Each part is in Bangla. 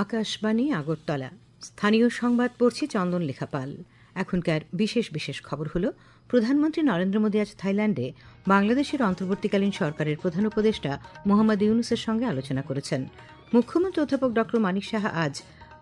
আকাশবাণী আগরতলা স্থানীয় সংবাদ পড়ছি চন্দন লেখা পাল। এখনকার বিশেষ বিশেষ খবর হলো, প্রধানমন্ত্রী নরেন্দ্র মোদী আজ থাইল্যান্ডে বাংলাদেশের অন্তর্বর্তীকালীন সরকারের প্রধান উপদেষ্টা মোহাম্মদ ইউনুসের সঙ্গে আলোচনা করেছেন। মুখ্যমন্ত্রী অধ্যাপক ড মানিক সাহা আজ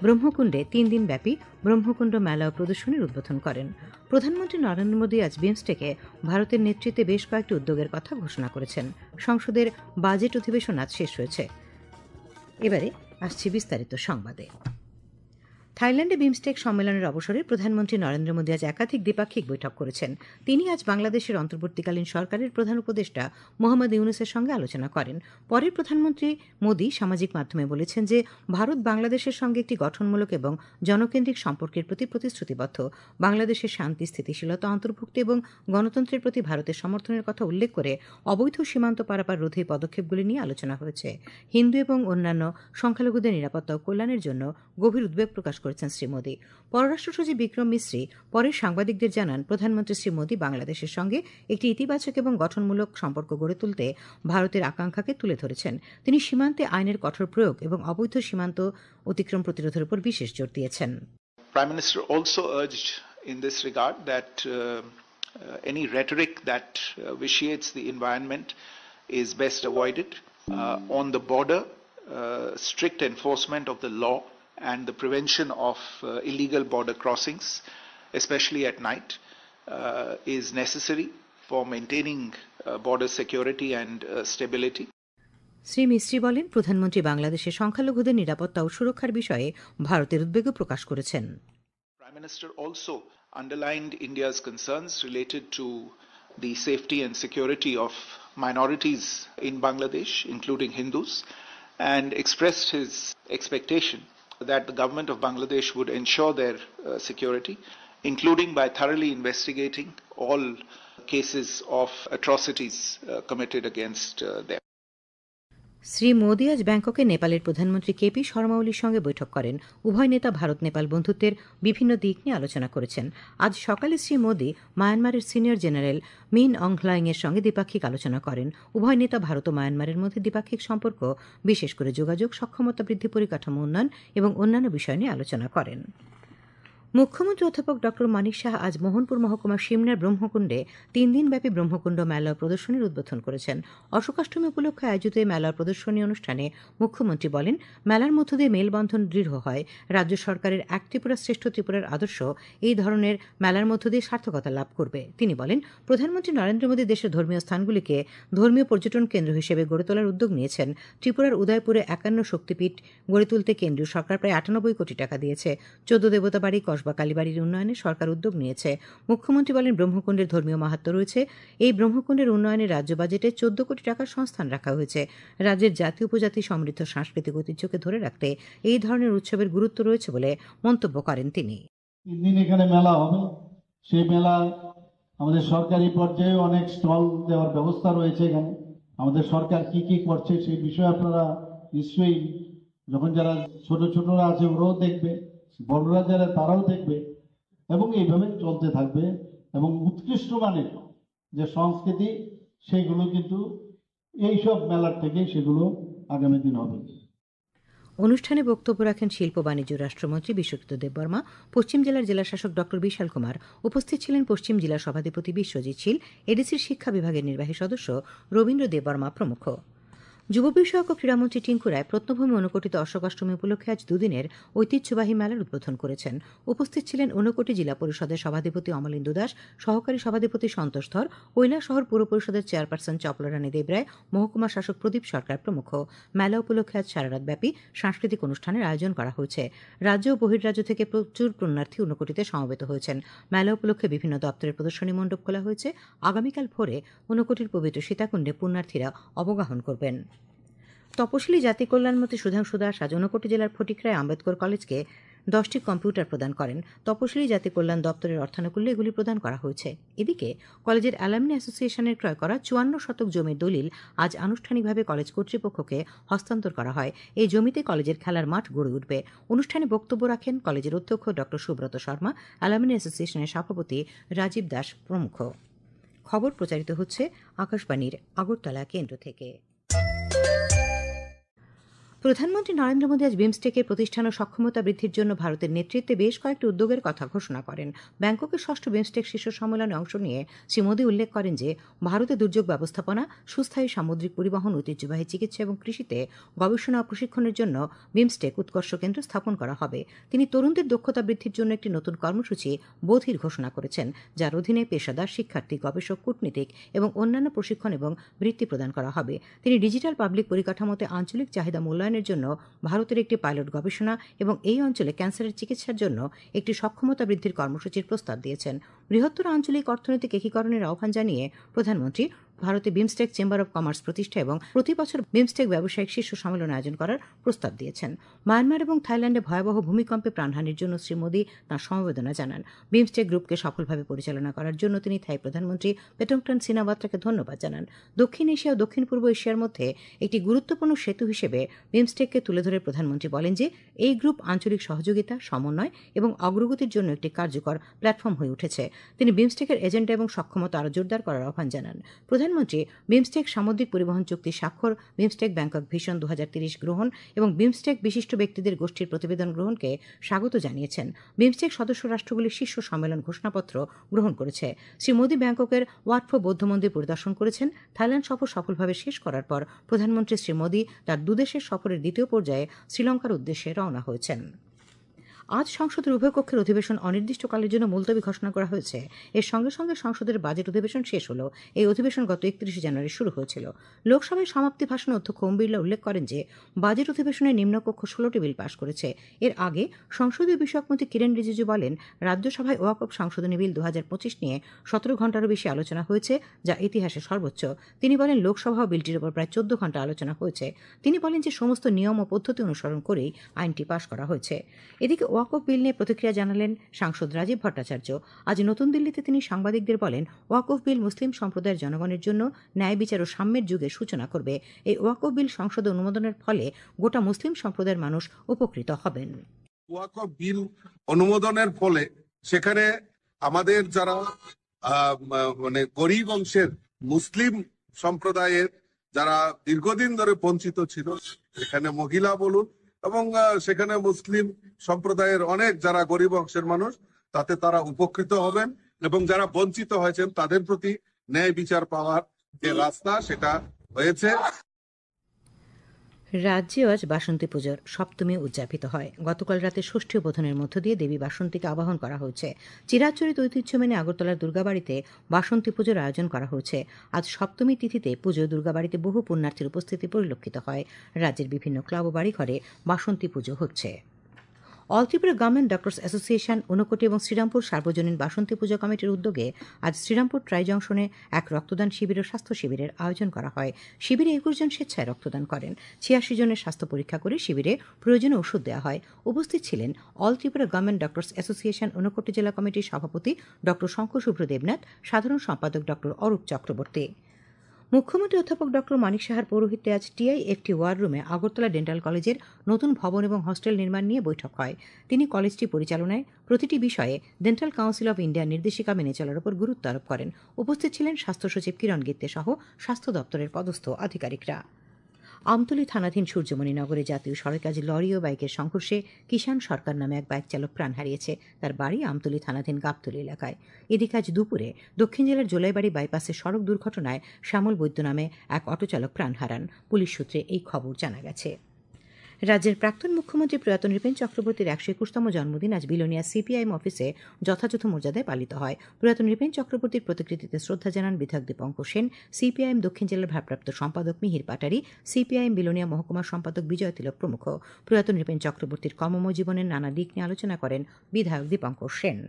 ব্রহ্মকুণ্ডে 3 দিনব্যাপী ব্রহ্মকুণ্ড মেলা ও প্রদর্শনীর উদ্বোধন করেন। প্রধানমন্ত্রী নরেন্দ্র মোদী আজ বিমস্টেকে ভারতের নেতৃত্বে বেশ কয়েকটি উদ্যোগের কথা ঘোষণা করেছেন। সংসদের বাজেট অধিবেশন আজ শেষ হয়েছে। এবারে আসছি বিস্তারিত সংবাদে। থাইল্যান্ডে বিমস্টেক সম্মেলনের অবসরে প্রধানমন্ত্রী নরেন্দ্র মোদী আজ একাধিক দ্বিপাক্ষিক বৈঠক করেছেন। তিনি আজ বাংলাদেশের অন্তর্বর্তীকালীন সরকারের প্রধান উপদেষ্টা মোহাম্মদ ইউনুসের সঙ্গে আলোচনা করেন। পরে প্রধানমন্ত্রী মোদী সামাজিক মাধ্যমে বলেছেন যে ভারত বাংলাদেশের সঙ্গে একটি গঠনমূলক এবং জনকেন্দ্রিক সম্পর্কের প্রতি প্রতিশ্রুতিবদ্ধ। বাংলাদেশের শান্তি, স্থিতিশীলতা, অন্তর্ভুক্তি এবং গণতন্ত্রের প্রতি ভারতের সমর্থনের কথা উল্লেখ করে অবৈধ সীমান্ত পারাপার রোধে পদক্ষেপগুলি নিয়ে আলোচনা হয়েছে। হিন্দু এবং অন্যান্য সংখ্যালঘুদের নিরাপত্তা ও কল্যাণের জন্য গভীর উদ্বেগ প্রকাশ করেছেন শ্রী মোদী। পররাষ্ট্র সচিব বিক্রম মিশ্রি পরে সাংবাদিকদের জানান, প্রধানমন্ত্রী শ্রী মোদী বাংলাদেশের সঙ্গে একটি ইতিবাচক এবং গঠনমূলক সম্পর্ক গড়ে তুলতে ভারতের আকাঙ্ক্ষাকে তুলে ধরেছেন। তিনি সীমান্তে আইনের কঠোর প্রয়োগ এবং অবৈধ সীমান্ত অতিক্রম প্রতিরোধের উপর বিশেষ জোর দিয়েছেন। Prime Minister also urged in this regard that any rhetoric that vitiates the environment is best avoided. On the border, strict enforcement of the law and the prevention of illegal border crossings, especially at night, is necessary for maintaining border security and stability. Shri মিস্ত্রি বলেন, প্রধানমন্ত্রী বাংলাদেশের সংখ্যালঘুদের নিরাপত্তা ও সুরক্ষার বিষয়ে ভারতের উদ্বেগও প্রকাশ করেছেন। Prime Minister also underlined India's concerns related to the safety and security of minorities in Bangladesh, including Hindus, and expressed his expectation that the government of Bangladesh would ensure their security, including by thoroughly investigating all cases of atrocities committed against them. Shri Modi আজ ব্যাংককে নেপালের প্রধানমন্ত্রী কেপি শর্মা ওলির সঙ্গে বৈঠক করেন। উভয় নেতা ভারত নেপাল বন্ধুত্বের বিভিন্ন দিক নিয়ে আলোচনা করেছেন। আজ সকালে শ্রী মোদী মায়ানমারের সিনিয়র জেনারেল মিন অং হ্লাইংয়ের সঙ্গে দ্বিপাক্ষিক আলোচনা করেন। উভয় নেতা ভারত ও মায়ানমারের মধ্যে দ্বিপাক্ষিক সম্পর্ক, বিশেষ করে যোগাযোগ, সক্ষমতা বৃদ্ধি, পরিকাঠামো উন্নয়ন এবং অন্যান্য বিষয় নিয়ে আলোচনা করেন। মুখ্যমন্ত্রী অধ্যাপক ড মানিক সাহা আজ মোহনপুর মহকুমার সিমনার ব্রহ্মকুণ্ডে 3 দিনব্যাপী ব্রহ্মকুণ্ড মেলা প্রদর্শনীর উদ্বোধন করেছেন। অশোকাষ্টমী উপলক্ষে আয়োজিত এই মেলা প্রদর্শনী অনুষ্ঠানে মুখ্যমন্ত্রী বলেন, মেলার মধ্য দিয়ে মেলবন্ধন দৃঢ় হয়। রাজ্য সরকারের এক ত্রিপুরা শ্রেষ্ঠ ত্রিপুরার আদর্শ এই ধরনের মেলার মধ্য দিয়ে সার্থকতা লাভ করবে। তিনি বলেন, প্রধানমন্ত্রী নরেন্দ্র মোদী দেশের ধর্মীয় স্থানগুলিকে ধর্মীয় পর্যটন কেন্দ্র হিসেবে গড়ে তোলার উদ্যোগ নিয়েছেন। ত্রিপুরার উদয়পুরে 51 শক্তিপীঠ গড়ে তুলতে কেন্দ্রীয় সরকার প্রায় 98 কোটি টাকা দিয়েছে। 14 দেবতা বাড়ি, কসবা কালীবাড়ির উন্নয়নে সরকার উদ্যোগ নিয়েছে। মুখ্যমন্ত্রী বলেন, ব্রহ্মকুণ্ডের ধর্মীয় মাহাত্ম্য রয়েছে। এই ব্রহ্মকুণ্ডের উন্নয়নে রাজ্য বাজেটে 14 কোটি টাকার সংস্থান রাখা হয়েছে। রাজ্যের জাতি উপজাতি সমৃদ্ধ সাংস্কৃতিক ঐতিহ্যকে ধরে রাখতে এই ধরনের উৎসবের গুরুত্ব রয়েছে বলে মন্তব্য করেন তিনি। 3 দিন এখানে মেলা হবে। সেই মেলা আমাদের সরকারি পর্যায়ে অনেক স্টল দেওয়ার ব্যবস্থা রয়েছে। এখানে আমাদের সরকার কি কি করছে সেই বিষয়ে আপনারা নিশ্চয়ই, যখন যারা ছোট ছোটরা আছে ওরাও দেখবে, বড়রা যারা তারাও দেখবে, এবং এইভাবে চলতে থাকবে। এবং উৎকৃষ্ট মানের যে সংস্কৃতি সেগুলো কিন্তু এইসব মেলার থেকে সেগুলো আগামী দিন হবে। অনুষ্ঠানে বক্তব্য রাখেন শিল্প বাণিজ্য রাষ্ট্রমন্ত্রী বিশ্বজিৎ দেববর্মা, পশ্চিম জেলার জেলাশাসক ড বিশাল কুমার, উপস্থিত ছিলেন পশ্চিম জেলা সভাধিপতি বিশ্বজিৎ শীল, এডিসির শিক্ষা বিভাগের নির্বাহী সদস্য রবীন্দ্র দেববর্মা প্রমুখ। যুব বিষয়ক ও ক্রীড়ামন্ত্রী টিঙ্কু রায় প্রত্নভূমি ঊনকোটিত অশোকাষ্টমী উপলক্ষে আজ 2 দিনের ঐতিহ্যবাহী মেলার উদ্বোধন করেছেন। উপস্থিত ছিলেন ঊনকোটি জেলা পরিষদের সভাধিপতি অমলেন্দু দাস, সহকারী সভাধিপতি সন্তোষ ধর, কৈলাসহর পৌর পরিষদের চেয়ারপারসন চপলারানী দেবরায়, মহকুমা শাসক প্রদীপ সরকার প্রমুখ। মেলা উপলক্ষে আজ সারা রাতব্যাপী সাংস্কৃতিক অনুষ্ঠানের আয়োজন করা হয়েছে। রাজ্য ও বহির্রাজ্য থেকে প্রচুর পুণ্যার্থী ঊনকোটিতে সমবেত হয়েছেন। মেলা উপলক্ষে বিভিন্ন দপ্তরের প্রদর্শনী মণ্ডপ খোলা হয়েছে। আগামীকাল ভোরে ঊনকোটির পবিত্র সীতাকুণ্ডে পুণ্যার্থীরা অবগাহন করবেন। তপশিলি জাতি কল্যাণমন্ত্রী সুধাংশু দাস আজ ঊনকোটি জেলার ফটিকরায় আম্বেদকর কলেজকে 10টি কম্পিউটার প্রদান করেন। তপশিলি জাতি কল্যাণ দপ্তরের অর্থানুকূল্যে এগুলি প্রদান করা হয়েছে। এদিকে কলেজের অ্যালামনি অ্যাসোসিয়েশনের ক্রয় করা 54 শতক জমির দলিল আজ আনুষ্ঠানিকভাবে কলেজ কর্তৃপক্ষকে হস্তান্তর করা হয়। এই জমিতে কলেজের খেলার মাঠ গড়ে উঠবে। অনুষ্ঠানে বক্তব্য রাখেন কলেজের অধ্যক্ষ ড সুব্রত শর্মা, অ্যালামনি অ্যাসোসিয়েশনের সভাপতি রাজীব দাস প্রমুখ। খবর প্রচারিত হচ্ছে আকাশবাণীর আগরতলা কেন্দ্র থেকে। প্রধানমন্ত্রী নরেন্দ্র মোদী আজ বিমস্টেকের প্রতিষ্ঠান ও সক্ষমতা বৃদ্ধির জন্য ভারতের নেতৃত্বে বেশ কয়েকটি উদ্যোগের কথা ঘোষণা করেন। ব্যাংককের ষষ্ঠ বিমস্টেক শীর্ষ সম্মেলনে অংশ নিয়ে শ্রী মোদী উল্লেখ করেন যে ভারতে দুর্যোগ ব্যবস্থাপনা, সুস্থায়ী সামুদ্রিক পরিবহন, ঐতিহ্যবাহী চিকিৎসা এবং কৃষিতে গবেষণা ও প্রশিক্ষণের জন্য বিমস্টেক উৎকর্ষ কেন্দ্র স্থাপন করা হবে। তিনি তরুণদের দক্ষতা বৃদ্ধির জন্য একটি নতুন কর্মসূচি বোধির ঘোষণা করেছেন, যার অধীনে পেশাদার, শিক্ষার্থী, গবেষক, কূটনীতিক এবং অন্যান্য প্রশিক্ষণ এবং বৃত্তি প্রদান করা হবে। তিনি ডিজিটাল পাবলিক পরিকাঠামোতে আঞ্চলিক চাহিদা মূল্যায়নের জন্য ভারতের একটি পাইলট গবেষণা এবং এই অঞ্চলে ক্যান্সারের চিকিৎসার জন্য একটি সক্ষমতা বৃদ্ধির কর্মসূচির প্রস্তাব দিয়েছেন। বৃহত্তর আঞ্চলিক অর্থনৈতিক একীকরণের আহ্বান জানিয়ে প্রধানমন্ত্রী ভারতে বিমস্টেক চেম্বার অব কমার্স প্রতিষ্ঠা এবং প্রতি বছর বিমস্টেক ব্যবসায়িক শীর্ষ সম্মেলন আয়োজন করার প্রস্তাব দিয়েছেন। মায়ানমার এবং থাইল্যান্ডে ভয়াবহ ভূমিকম্পে প্রাণহানির জন্য শ্রী মোদী তাঁর সমবেদনা জানান। বিমস্টেক গ্রুপকে সফলভাবে পরিচালনা করার জন্য তিনি থাই প্রধানমন্ত্রী পেটংটন সিনাওয়াত্রাকে ধন্যবাদ জানান। দক্ষিণ এশিয়া ও দক্ষিণ পূর্ব এশিয়ার মধ্যে একটি গুরুত্বপূর্ণ সেতু হিসেবে বিমস্টেককে তুলে ধরে প্রধানমন্ত্রী বলেন যে এই গ্রুপ আঞ্চলিক সহযোগিতা, সমন্বয় এবং অগ্রগতির জন্য একটি কার্যকর প্ল্যাটফর্ম হয়ে উঠেছে। তিনি বিমস্টেকের এজেন্ডা এবং সক্ষমতা আরও জোরদার করার আহ্বান জানান। প্রধানমন্ত্রী বিমস্টেক সামুদ্রিক পরিবহন চুক্তি স্বাক্ষর, বিমস্টেক ব্যাংকক ভিশন 2030 গ্রহণ এবং বিমস্টেক বিশিষ্ট ব্যক্তিদের গোষ্ঠীর প্রতিবেদন গ্রহণকে স্বাগত জানিয়েছেন। বিমস্টেক সদস্য রাষ্ট্রগুলির শীর্ষ সম্মেলন ঘোষণাপত্র গ্রহণ করেছে। শ্রী মোদী ব্যাংককের ওয়াট ফো বৌদ্ধ মন্দির পরিদর্শন করেছেন। থাইল্যান্ড সফর সফলভাবে শেষ করার পর প্রধানমন্ত্রী শ্রী মোদী তার দুদেশের সফরের দ্বিতীয় পর্যায়ে শ্রীলঙ্কার উদ্দেশ্যে রওনা হয়েছেন। আজ সংসদের উভয় কক্ষের অধিবেশন অনির্দিষ্টকালের জন্য মুলতবি ঘোষণা করা হয়েছে। এর সঙ্গে সঙ্গে সংসদের বাজেট অধিবেশন শেষ হল। এই অধিবেশন গত 31 জানুয়ারি শুরু হয়েছিল। লোকসভায় সমাপ্তি ভাষণে অধ্যক্ষ ওম বিড়লা উল্লেখ করেন যে বাজেট অধিবেশনে নিম্নকক্ষ 16টি বিল পাশ করেছে। এর আগে সংসদীয় বিষয়ক মন্ত্রী কিরেন রিজিজু বলেন, রাজ্যসভায় ওয়াকফ সংশোধনী বিল 2025 নিয়ে 17 ঘণ্টারও বেশি আলোচনা হয়েছে, যা ইতিহাসে সর্বোচ্চ। তিনি বলেন, লোকসভাও বিলটির উপর প্রায় 14 ঘণ্টা আলোচনা হয়েছে। তিনি বলেন যে সমস্ত নিয়ম ও পদ্ধতি অনুসরণ করেই আইনটি পাশ করা হয়েছে। এদিকে ওয়াকফ বিল নিয়ে প্রতিক্রিয়া জানালেন সাংসদ রাজীব ভট্টাচার্য। আজ নতুন দিল্লিতে তিনি সাংবাদিকদের বলেন, ওয়াকফ বিল মুসলিম সম্প্রদায়ের জনগণের জন্য ন্যায় বিচার ও সাম্যের যুগের সূচনা করবে। এই ওয়াকফ বিল সংসদে অনুমোদনের ফলে গোটা মুসলিম সম্প্রদায়ের মানুষ উপকৃত হবেন। ওয়াকফ বিল অনুমোদনের ফলে সেখানে আমাদের যারা মানে গরিব অংশের মুসলিম সম্প্রদায়ের যারা দীর্ঘদিন ধরে বঞ্চিত ছিল, সেখানে মহিলা বলুন এবং সেখানে মুসলিম সম্প্রদায়ের অনেক যারা গরিব অংশের মানুষ, তাতে তারা উপকৃত হবেন এবং যারা বঞ্চিত হয়েছেন তাদের প্রতি ন্যায় বিচার পাওয়ার যে রাস্তা সেটা হয়েছে। রাজ্যে আজ বাসন্তী পুজোর সপ্তমী উদযাপিত হয়। গতকাল রাতে ষষ্ঠী বোধনের মধ্য দিয়ে দেবী বাসন্তীকে আবাহন করা হয়েছে। চিরাচরিত ঐতিহ্য মেনে আগরতলার দুর্গাবাড়িতে বাসন্তী পুজোর আয়োজন করা হয়েছে। আজ সপ্তমী তিথিতে পুজোয় দুর্গাবাড়িতে বহু পুণ্যার্থীর উপস্থিতি পরিলক্ষিত হয়। রাজ্যের বিভিন্ন ক্লাব ও বাড়িঘরে বাসন্তী পুজো হচ্ছে। All Tripura government doctors association, Unakoti এবং শ্রীরামপুর সার্বজনীন বাসন্তী পুজো কমিটির উদ্যোগে আজ শ্রীরামপুর ট্রাই জংশনে এক রক্তদান শিবির ও স্বাস্থ্য শিবিরের আয়োজন করা হয়। শিবিরে 21 জন স্বেচ্ছায় রক্তদান করেন। 86 জনের স্বাস্থ্য পরীক্ষা করে শিবিরে প্রয়োজনীয় ওষুধ দেওয়া হয়। উপস্থিত ছিলেন all Tripura government doctors association Unakoti জেলা কমিটির সভাপতি ডক্টর শঙ্কর শুভ্র দেবনাথ, সাধারণ সম্পাদক ডক্টর অরূপ চক্রবর্তী। মুখ্যমন্ত্রী অধ্যাপক ডক্টর মানিক সাহার পৌরোহিত্যে আজ টিআইএফটি ওয়ার রুমে আগরতলা ডেন্টাল কলেজের নতুন ভবন এবং হস্টেল নির্মাণ নিয়ে বৈঠক হয়। তিনি কলেজটি পরিচালনায় প্রতিটি বিষয়ে ডেন্টাল কাউন্সিল অব ইন্ডিয়ার নির্দেশিকা মেনে চলার উপর গুরুত্ব আরোপ করেন। উপস্থিত ছিলেন স্বাস্থ্য সচিব কিরণ গিত্তে সহ স্বাস্থ্য দপ্তরের পদস্থ আধিকারিকরা। আমতলী থানাধীন সূর্যমণি নগরে জাতীয় সড়কে আজ লরি ও বাইকের সংঘর্ষে কিষাণ সরকার নামে এক বাইক চালক প্রাণ হারিয়েছে। তার বাড়ি আমতলী থানাধীন গাবতলী এলাকায়। এদিকে আজ দুপুরে দক্ষিণ জেলার জোলাইবাড়ি বাইপাসে সড়ক দুর্ঘটনায় শ্যামল বৈদ্য নামে এক অটোচালক প্রাণ হারান। পুলিশ সূত্রে এই খবর জানা গেছে। রাজ্যের প্রাক্তন মুখ্যমন্ত্রী প্রয়াত নৃপেন চক্রবর্তীর 121তম জন্মদিন আজ বিলোনিয়া সিপিআইএম অফিসে যথাযথ মর্যাদায় পালিত হয়। প্রয়াত নৃপেন চক্রবর্তীর প্রতিকৃতিতে শ্রদ্ধা জানান বিধায়ক দীপঙ্কর সেন, সিপিআইএম দক্ষিণ জেলার ভারপ্রাপ্ত সম্পাদক মিহির পাটারি, সিপিআইএম বিলোনিয়া মহকুমা সম্পাদক বিজয় তিলক প্রমুখ। প্রয়াত নৃপেন চক্রবর্তীর কর্মময় জীবনের নানা দিক নিয়ে আলোচনা করেন বিধায়ক দীপঙ্কর সেন।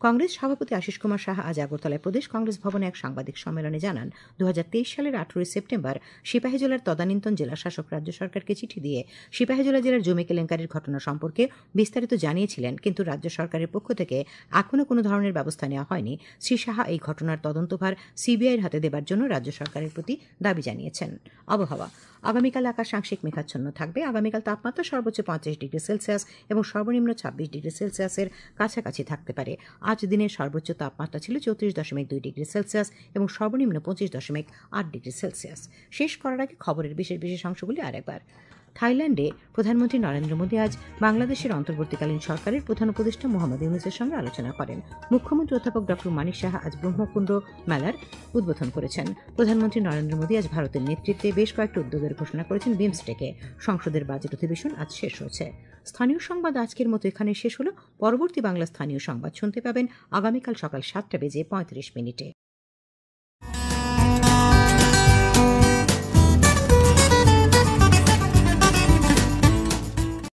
কংগ্রেস সভাপতি আশিস কুমার সাহা আজ আগরতলায় প্রদেশ কংগ্রেস ভবনে এক সাংবাদিক সম্মেলনে জানান, 2023 সালের 18 সেপ্টেম্বর সিপাহীজলার তদানীন্তন জেলা শাসক রাজ্য সরকারকে চিঠি দিয়ে সিপাহীজলা জেলার জমি কেলেঙ্কারির ঘটনা সম্পর্কে বিস্তারিত জানিয়েছিলেন, কিন্তু রাজ্য সরকারের পক্ষ থেকে এখনও কোনো ধরনের ব্যবস্থা নেওয়া হয়নি। শ্রী সাহা এই ঘটনার তদন্তভার সিবিআইয়ের হাতে দেবার জন্য রাজ্য সরকারের প্রতি দাবি জানিয়েছেন। আবহাওয়া, আগামীকাল আকাশ আংশিক মেঘাচ্ছন্ন থাকবে। আগামীকাল তাপমাত্রা সর্বোচ্চ 35 ডিগ্রি সেলসিয়াস এবং সর্বনিম্ন 26 ডিগ্রি সেলসিয়াসের কাছাকাছি থাকতে পারে। আজ দিনের সর্বোচ্চ তাপমাত্রা ছিল 34.2 ডিগ্রি সেলসিয়াস এবং সর্বনিম্ন 25.8 ডিগ্রি সেলসিয়াস। শেষ করার আগে খবরের বিশেষ অংশগুলি আরেকবার। থাইল্যান্ডে প্রধানমন্ত্রী নরেন্দ্র মোদী আজ বাংলাদেশের অন্তর্বর্তীকালীন সরকারের প্রধান উপদেষ্টা মোহাম্মদ ইউনূসের সঙ্গে আলোচনা করেন। মুখ্যমন্ত্রী অধ্যাপক ড মানিক সাহা আজ ব্রহ্মকুণ্ড মেলার উদ্বোধন করেছেন। প্রধানমন্ত্রী নরেন্দ্র মোদী আজ ভারতের নেতৃত্বে বেশ কয়েকটি উদ্যোগের ঘোষণা করেছেন বিমস্টেকে। সংসদের বাজেট অধিবেশন আজ শেষ হয়েছে। স্থানীয় সংবাদ আজকের মতো এখানে শেষ হলো। পরবর্তী বাংলা স্থানীয় সংবাদ শুনতে পাবেন আগামীকাল সকাল 7:35 মিনিটে।